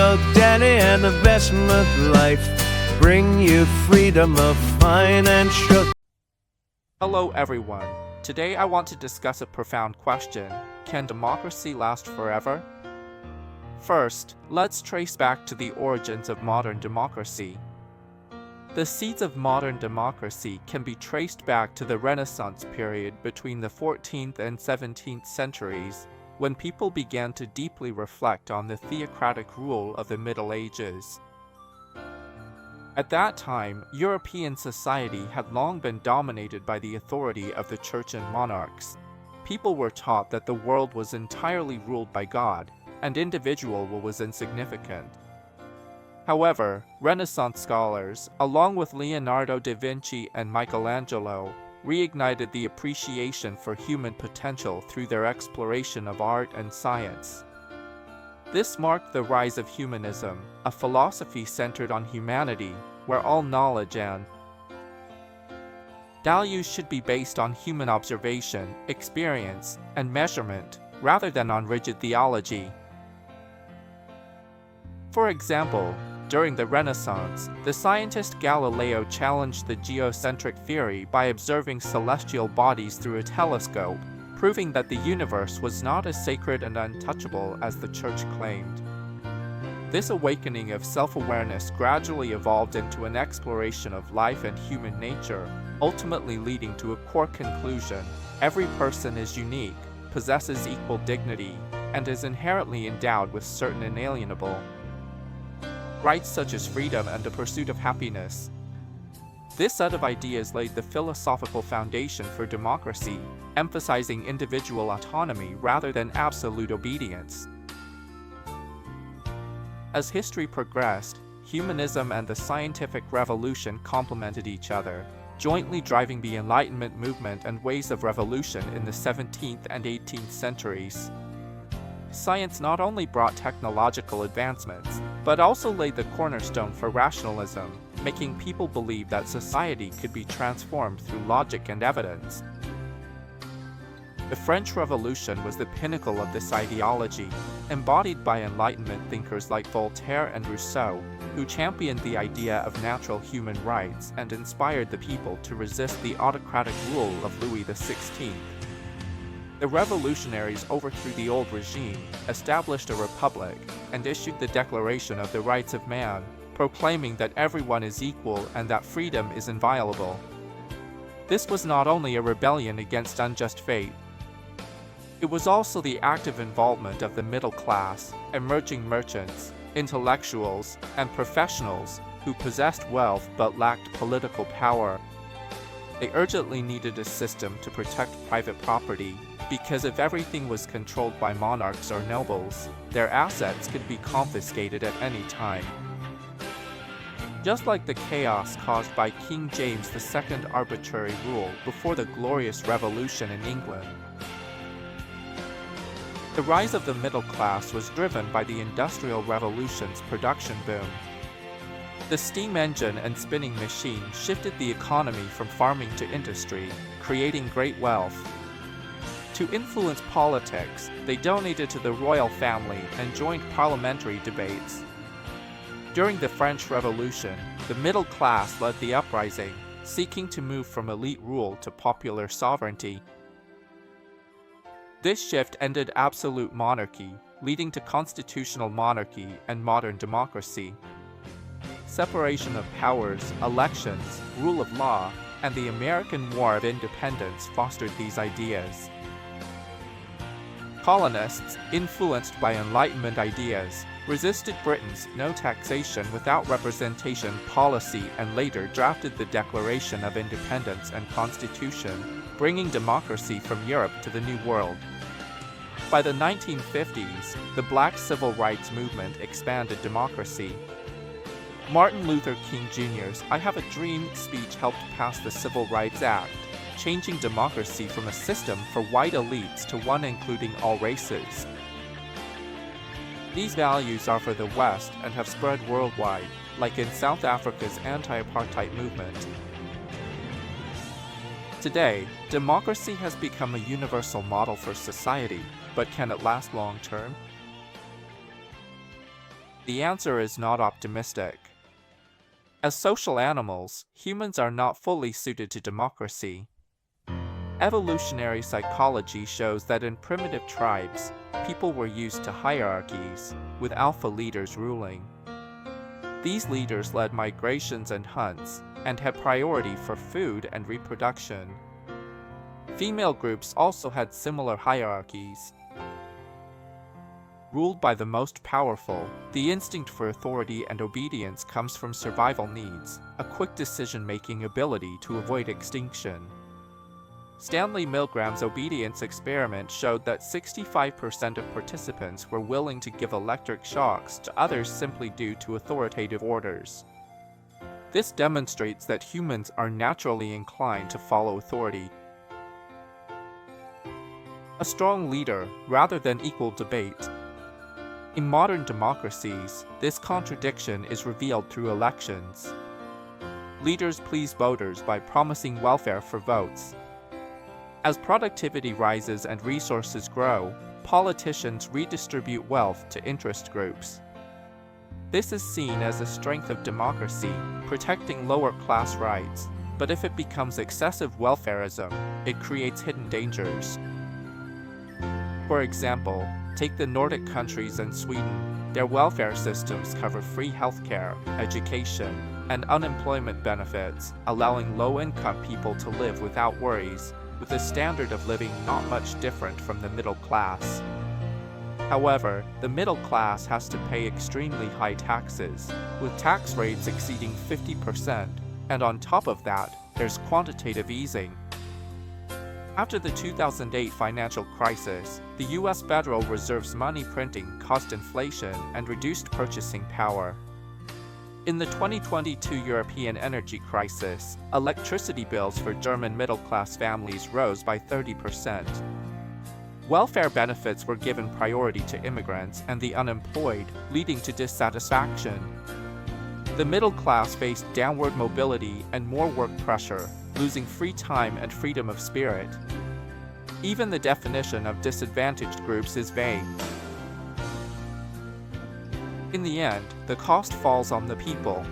sugar daddy and investment life bring you freedom of financial. Hello everyone. Today I want to discuss a profound question. Can democracy last forever? First, let's trace back to the origins of modern democracy. The seeds of modern democracy can be traced back to the Renaissance period between the 14th and 17th centuries, when people began to deeply reflect on the theocratic rule of the Middle Ages. At that time, European society had long been dominated by the authority of the church and monarchs. People were taught that the world was entirely ruled by God, and individual will was insignificant. However, Renaissance scholars, along with Leonardo da Vinci and Michelangelo, reignited the appreciation for human potential through their exploration of art and science. This marked the rise of humanism, a philosophy centered on humanity, where all knowledge and values should be based on human observation, experience, and measurement, rather than on rigid theology. For example, during the Renaissance, the scientist Galileo challenged the geocentric theory by observing celestial bodies through a telescope, proving that the universe was not as sacred and untouchable as the church claimed. This awakening of self-awareness gradually evolved into an exploration of life and human nature, ultimately leading to a core conclusion: every person is unique, possesses equal dignity, and is inherently endowed with certain inalienable rights such as freedom and the pursuit of happiness. This set of ideas laid the philosophical foundation for democracy, emphasizing individual autonomy rather than absolute obedience. As history progressed, humanism and the scientific revolution complemented each other, jointly driving the Enlightenment movement and waves of revolution in the 17th and 18th centuries. Science not only brought technological advancements, but also laid the cornerstone for rationalism, making people believe that society could be transformed through logic and evidence. The French Revolution was the pinnacle of this ideology, embodied by Enlightenment thinkers like Voltaire and Rousseau, who championed the idea of natural human rights and inspired the people to resist the autocratic rule of Louis XVI. The revolutionaries overthrew the old regime, established a republic, and issued the Declaration of the Rights of Man, proclaiming that everyone is equal and that freedom is inviolable. This was not only a rebellion against unjust fate, it was also the active involvement of the middle class, emerging merchants, intellectuals, and professionals who possessed wealth but lacked political power. They urgently needed a system to protect private property, because if everything was controlled by monarchs or nobles, their assets could be confiscated at any time. Just like the chaos caused by King James II's arbitrary rule before the Glorious Revolution in England. The rise of the middle class was driven by the Industrial Revolution's production boom. The steam engine and spinning machine shifted the economy from farming to industry, creating great wealth. To influence politics, they donated to the royal family and joined parliamentary debates. During the French Revolution, the middle class led the uprising, seeking to move from elite rule to popular sovereignty. This shift ended absolute monarchy, leading to constitutional monarchy and modern democracy. Separation of powers, elections, rule of law, and the American War of Independence fostered these ideas. Colonists, influenced by Enlightenment ideas, resisted Britain's no taxation without representation policy and later drafted the Declaration of Independence and Constitution, bringing democracy from Europe to the New World. By the 1950s, the Black Civil Rights Movement expanded democracy. Martin Luther King Jr.'s "I Have a Dream" speech helped pass the Civil Rights Act, changing democracy from a system for white elites to one including all races. These values are for the West and have spread worldwide, like in South Africa's anti-apartheid movement. Today, democracy has become a universal model for society, but can it last long term? The answer is not optimistic. As social animals, humans are not fully suited to democracy. Evolutionary psychology shows that in primitive tribes, people were used to hierarchies, with alpha leaders ruling. These leaders led migrations and hunts, and had priority for food and reproduction. Female groups also had similar hierarchies. Ruled by the most powerful, the instinct for authority and obedience comes from survival needs, a quick decision-making ability to avoid extinction. Stanley Milgram's obedience experiment showed that 65% of participants were willing to give electric shocks to others simply due to authoritative orders. This demonstrates that humans are naturally inclined to follow authority. A strong leader, rather than equal debate. In modern democracies, this contradiction is revealed through elections. Leaders please voters by promising welfare for votes. As productivity rises and resources grow, politicians redistribute wealth to interest groups. This is seen as a strength of democracy, protecting lower-class rights, but if it becomes excessive welfarism, it creates hidden dangers. For example, take the Nordic countries and Sweden. Their welfare systems cover free healthcare, education, and unemployment benefits, allowing low-income people to live without worries, with a standard of living not much different from the middle class. However, the middle class has to pay extremely high taxes, with tax rates exceeding 50%, and on top of that, there's quantitative easing. After the 2008 financial crisis, the US Federal Reserve's money printing caused inflation and reduced purchasing power. In the 2022 European energy crisis, electricity bills for German middle-class families rose by 30%. Welfare benefits were given priority to immigrants and the unemployed, leading to dissatisfaction. The middle class faced downward mobility and more work pressure, losing free time and freedom of spirit. Even the definition of disadvantaged groups is vague. In the end, the cost falls on the people.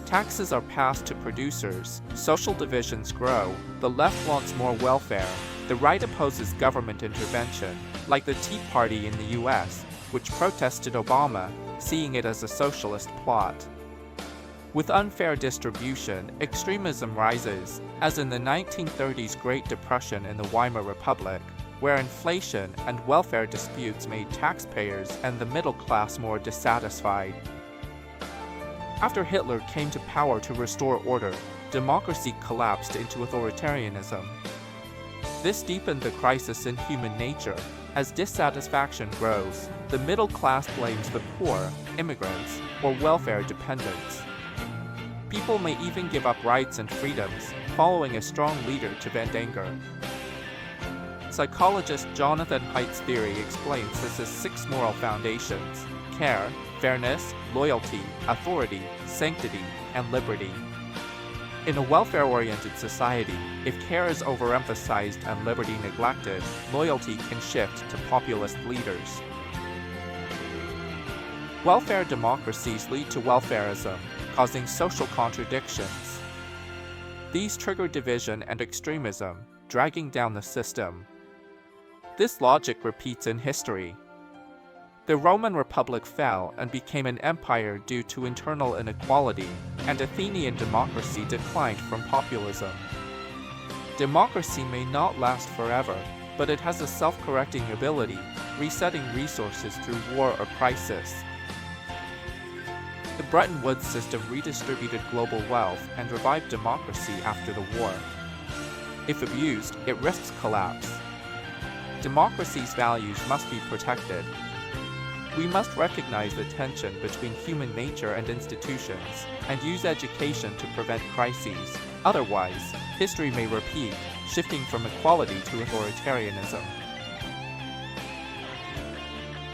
Taxes are passed to producers, social divisions grow, the left wants more welfare, the right opposes government intervention, like the Tea Party in the US, which protested Obama, seeing it as a socialist plot. With unfair distribution, extremism rises, as in the 1930s Great Depression in the Weimar Republic, where inflation and welfare disputes made taxpayers and the middle class more dissatisfied. After Hitler came to power to restore order, democracy collapsed into authoritarianism. This deepened the crisis in human nature. As dissatisfaction grows, the middle class blames the poor, immigrants, or welfare dependents. People may even give up rights and freedoms, following a strong leader to vent anger. Psychologist Jonathan Haidt's theory explains this as 6 moral foundations: care, fairness, loyalty, authority, sanctity, and liberty. In a welfare-oriented society, if care is overemphasized and liberty neglected, loyalty can shift to populist leaders. Welfare democracies lead to welfarism, causing social contradictions. These trigger division and extremism, dragging down the system. This logic repeats in history. The Roman Republic fell and became an empire due to internal inequality, and Athenian democracy declined from populism. Democracy may not last forever, but it has a self-correcting ability, resetting resources through war or crisis. The Bretton Woods system redistributed global wealth and revived democracy after the war. If abused, it risks collapse. Democracy's values must be protected. We must recognize the tension between human nature and institutions, and use education to prevent crises. Otherwise, history may repeat, shifting from equality to authoritarianism.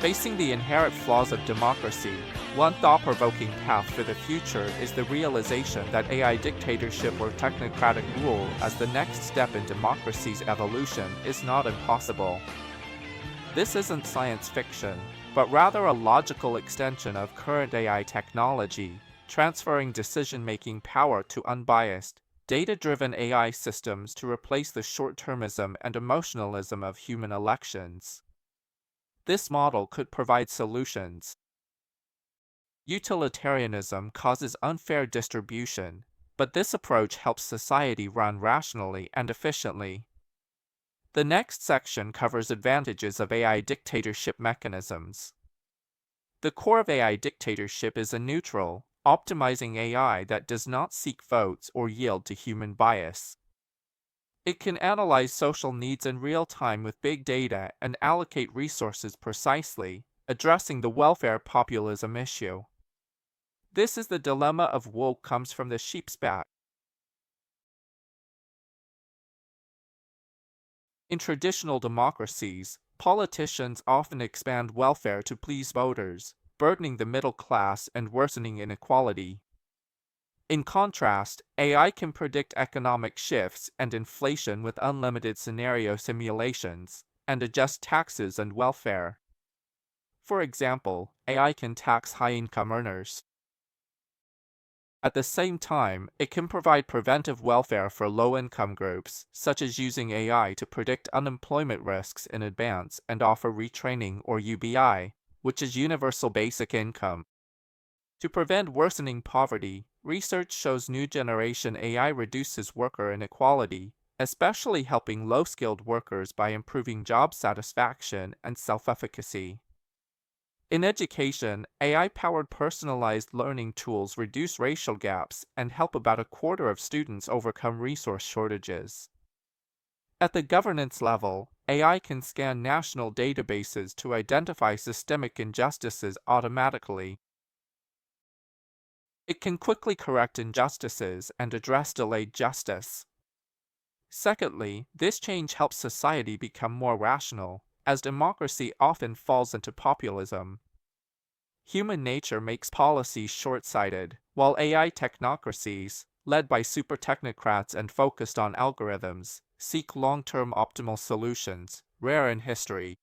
Facing the inherent flaws of democracy, one thought-provoking path for the future is the realization that AI dictatorship or technocratic rule as the next step in democracy's evolution is not impossible. This isn't science fiction. but rather a logical extension of current AI technology, transferring decision-making power to unbiased, data-driven AI systems to replace the short-termism and emotionalism of human elections. This model could provide solutions. Utilitarianism causes unfair distribution, but this approach helps society run rationally and efficiently. The next section covers advantages of AI dictatorship mechanisms. The core of AI dictatorship is a neutral, optimizing AI that does not seek votes or yield to human bias. It can analyze social needs in real time with big data and allocate resources precisely, addressing the welfare populism issue. This is the dilemma of woke comes from the sheep's back. In traditional democracies, politicians often expand welfare to please voters, burdening the middle class and worsening inequality. In contrast, AI can predict economic shifts and inflation with unlimited scenario simulations, and adjust taxes and welfare. For example, AI can tax high-income earners. At the same time, it can provide preventive welfare for low-income groups, such as using AI to predict unemployment risks in advance and offer retraining or UBI, which is universal basic income. To prevent worsening poverty, research shows new generation AI reduces worker inequality, especially helping low-skilled workers by improving job satisfaction and self-efficacy. In education, AI-powered personalized learning tools reduce racial gaps and help about a quarter of students overcome resource shortages. At the governance level, AI can scan national databases to identify systemic injustices automatically. It can quickly correct injustices and address delayed justice. Secondly, this change helps society become more rational, as democracy often falls into populism. Human nature makes policies short-sighted, while AI technocracies, led by super technocrats and focused on algorithms, seek long-term optimal solutions, rare in history.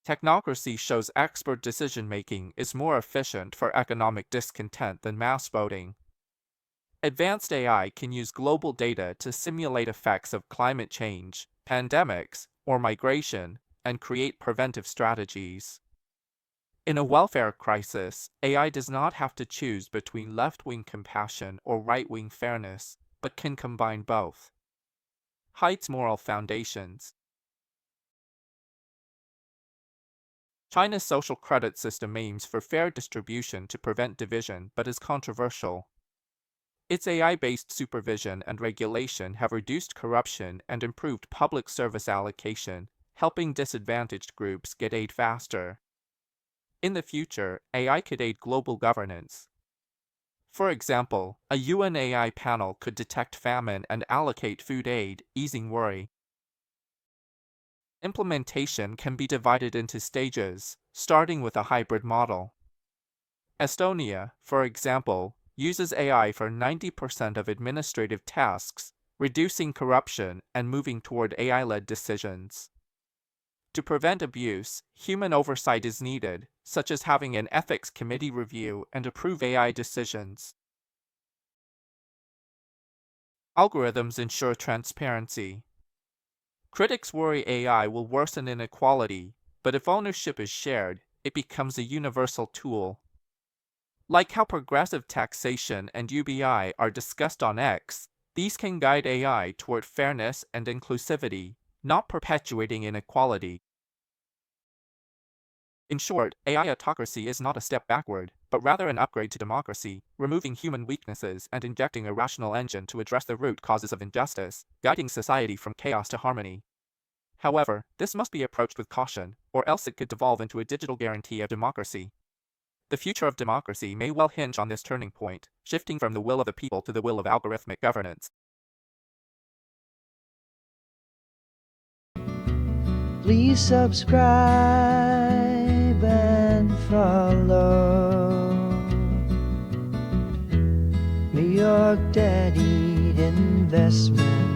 Technocracy shows expert decision-making is more efficient for economic discontent than mass voting. Advanced AI can use global data to simulate effects of climate change, pandemics, or migration, and create preventive strategies. In a welfare crisis, AI does not have to choose between left-wing compassion or right-wing fairness, but can combine both. Heights moral foundations. China's social credit system aims for fair distribution to prevent division but is controversial. Its AI-based supervision and regulation have reduced corruption and improved public service allocation, helping disadvantaged groups get aid faster. In the future, AI could aid global governance. For example, a UN AI panel could detect famine and allocate food aid, easing worry. Implementation can be divided into stages, starting with a hybrid model. Estonia, for example, uses AI for 90% of administrative tasks, reducing corruption and moving toward AI-led decisions. To prevent abuse, human oversight is needed, such as having an ethics committee review and approve AI decisions. Algorithms ensure transparency. Critics worry AI will worsen inequality, but if ownership is shared, it becomes a universal tool. Like how progressive taxation and UBI are discussed on X, these can guide AI toward fairness and inclusivity, not perpetuating inequality. In short, AI autocracy is not a step backward, but rather an upgrade to democracy, removing human weaknesses and injecting a rational engine to address the root causes of injustice, guiding society from chaos to harmony. However, this must be approached with caution, or else it could devolve into a digital guarantee of democracy. The future of democracy may well hinge on this turning point, shifting from the will of the people to the will of algorithmic governance. Please subscribe and follow New York Daddy Investment.